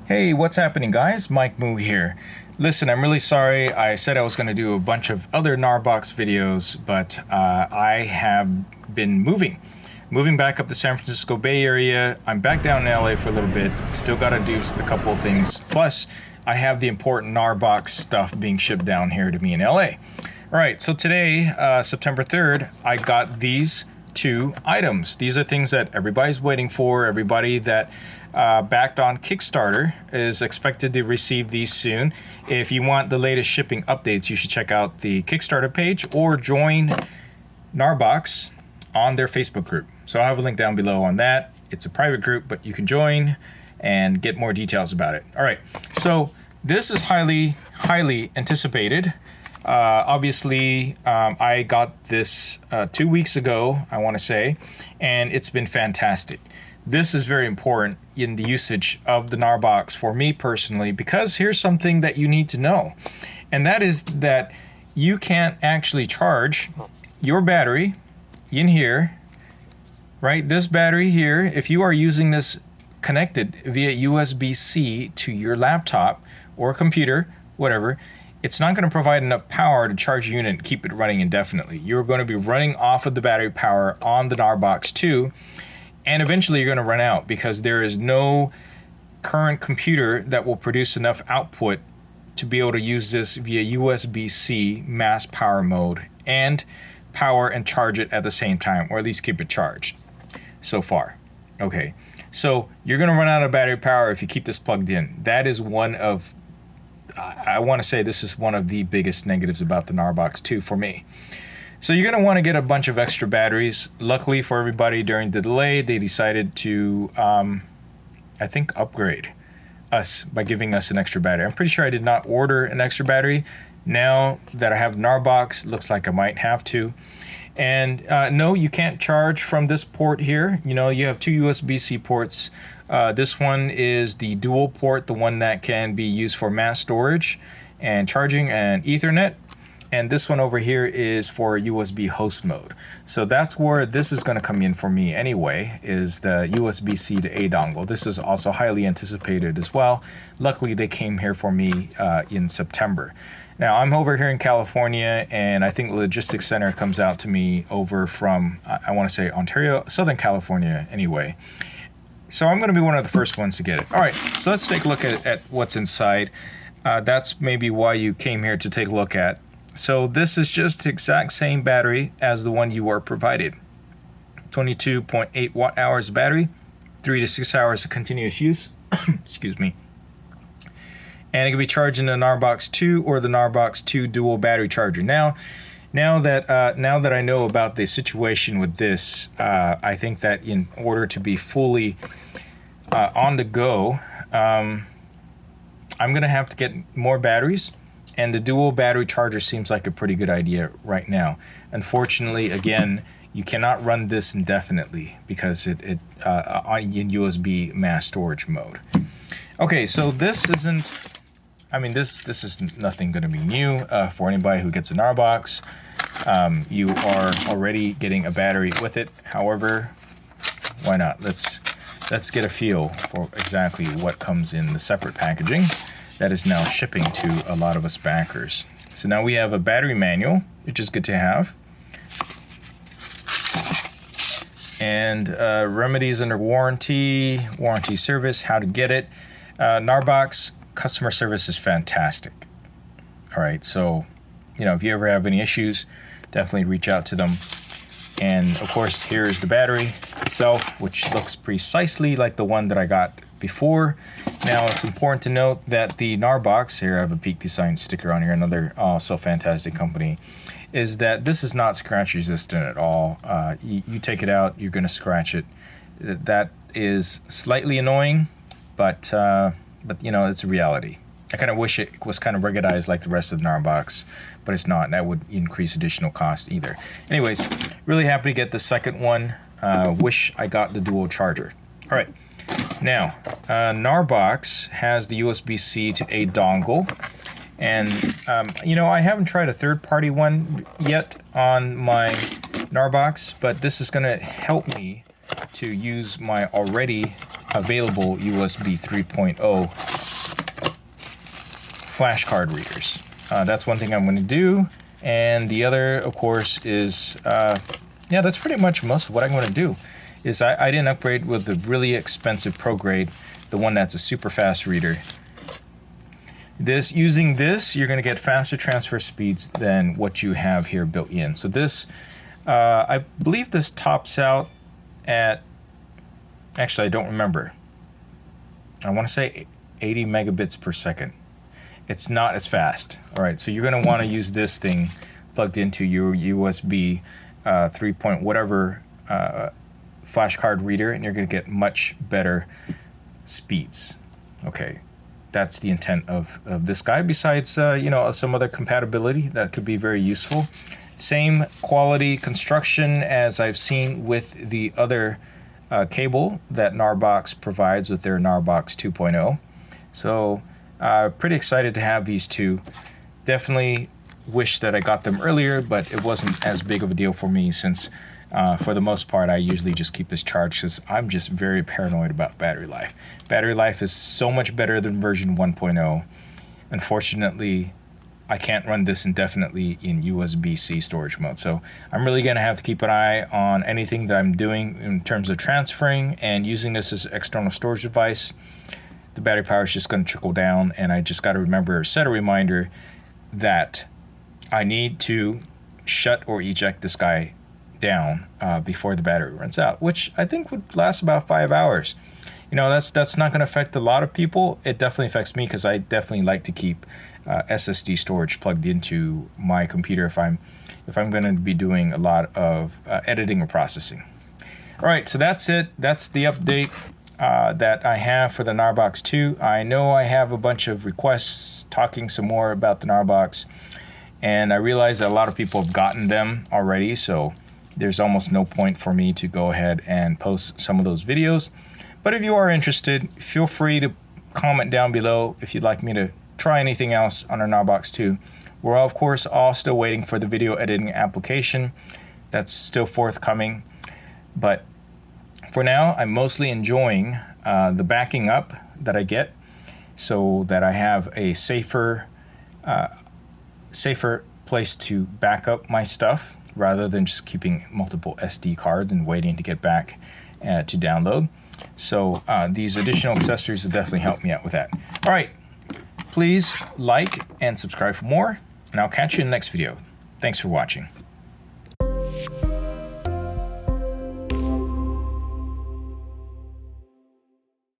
Hey, what's happening, guys? Mike Moo here. Listen, I'm really sorry. I said I was going to do a bunch of other Gnarbox videos, but I have been moving back up the San Francisco Bay Area. I'm back down in LA for a little bit. Still got to do a couple of things. Plus, I have the important Gnarbox stuff being shipped down here to me in LA. All right, so today, September 3rd, I got these two items. These are things that everybody's waiting for. Everybody that backed on Kickstarter is expected to receive these soon. If you want the latest shipping updates, you should check out the Kickstarter page or join Gnarbox on their Facebook group. So I'll have a link down below on that. It's a private group, but you can join and get more details about it. All right, so this is highly anticipated. Obviously, I got this 2 weeks ago, I want to say, and it's been fantastic. This is very important in the usage of the Gnarbox for me personally, because here's something that you need to know. And that is that you can't actually charge your battery in here, right? This battery here, if you are using this connected via USB-C to your laptop or computer, whatever, it's not going to provide enough power to charge your unit and keep it running indefinitely. You're going to be running off of the battery power on the Gnarbox 2. And eventually you're going to run out because there is no current computer that will produce enough output to be able to use this via USB-C mass power mode and power and charge it at the same time, or at least keep it charged so far. Okay, so you're going to run out of battery power if you keep this plugged in. That is one of, I want to say this is one of the biggest negatives about the Gnarbox 2 for me. So you're going to want to get a bunch of extra batteries. Luckily for everybody, during the delay, they decided to, I think, upgrade us by giving us an extra battery. I'm pretty sure I did not order an extra battery. Now that I have Gnarbox, looks like I might have to. And no, you can't charge from this port here. You know, you have two USB-C ports. This one is the dual port, the one that can be used for mass storage and charging and Ethernet. And this one over here is for USB host mode. So that's where this is going to come in for me anyway, is the USB-C to A dongle. This is also highly anticipated as well. Luckily, they came here for me in September. Now, I'm over here in California, and I think the logistics center comes out to me over from, I want to say Ontario, Southern California anyway. So I'm going to be one of the first ones to get it. All right, so let's take a look at what's inside. That's maybe why you came here to take a look at. So this is just the exact same battery as the one you were provided. 22.8 watt hours battery, 3 to 6 hours of continuous use. Excuse me. And it can be charged in the Gnarbox 2 or the Gnarbox 2 dual battery charger. Now that I know about the situation with this, I think that in order to be fully on the go, I'm going to have to get more batteries. And the dual battery charger seems like a pretty good idea right now. Unfortunately, again, you cannot run this indefinitely because it in USB mass storage mode. Okay, so this isn't, I mean, this is nothing going to be new for anybody who gets a Gnarbox. You are already getting a battery with it. However, why not? Let's get a feel for exactly what comes in the separate packaging that is now shipping to a lot of us backers. So now we have a battery manual, which is good to have. And remedies under warranty service, how to get it. Gnarbox customer service is fantastic. All right, so, you know, if you ever have any issues, definitely reach out to them. And of course, here's the battery itself, which looks precisely like the one that I got before. Now, it's important to note that the Gnarbox, here I have a Peak Design sticker on here, another also fantastic company, is that this is not scratch resistant at all. You take it out, you're going to scratch it. That is slightly annoying, but you know, it's a reality. I kind of wish it was kind of ruggedized like the rest of the Gnarbox, but it's not. That would increase additional cost either. Anyways, really happy to get the second one. Wish I got the dual charger. All right. Now, Gnarbox has the USB-C to A dongle, and you know, I haven't tried a third-party one yet on my Gnarbox, but this is going to help me to use my already available USB 3.0 flash card readers. That's one thing I'm going to do. And the other, of course, is, yeah, that's pretty much most of what I'm going to do. Is I didn't upgrade with the really expensive Pro Grade, the one that's a super fast reader. Using this, you're going to get faster transfer speeds than what you have here built in. So this, I believe this tops out at, actually I don't remember. I want to say 80 megabits per second. It's not as fast. All right, so you're going to want to use this thing plugged into your USB 3 point whatever flash card reader, and you're going to get much better speeds. Okay, that's the intent of this guy. Besides, you know, some other compatibility that could be very useful. Same quality construction as I've seen with the other cable that Gnarbox provides with their Gnarbox 2.0. So pretty excited to have these two. Definitely wish that I got them earlier, but it wasn't as big of a deal for me since for the most part I usually just keep this charged because I'm just very paranoid about battery life. Battery life is so much better than version 1.0. Unfortunately, I can't run this indefinitely in USB-C storage mode. So I'm really going to have to keep an eye on anything that I'm doing in terms of transferring and using this as an external storage device. The battery power is just going to trickle down, and I just got to remember, set a reminder that I need to shut or eject this guy down before the battery runs out, which I think would last about 5 hours. You know, that's not going to affect a lot of people. It definitely affects me because I definitely like to keep SSD storage plugged into my computer if I'm going to be doing a lot of editing or processing. All right, so that's it. That's the update that I have for the Gnarbox 2. I know I have a bunch of requests talking some more about the Gnarbox, and I realize that a lot of people have gotten them already, so there's almost no point for me to go ahead and post some of those videos. But if you are interested, feel free to comment down below if you'd like me to try anything else on our Gnarbox 2. We're of course all still waiting for the video editing application. That's still forthcoming. But for now, I'm mostly enjoying the backing up that I get so that I have a safer place to back up my stuff rather than just keeping multiple SD cards and waiting to get back to download. So these additional accessories will definitely help me out with that. All right, please like and subscribe for more, and I'll catch you in the next video. Thanks for watching.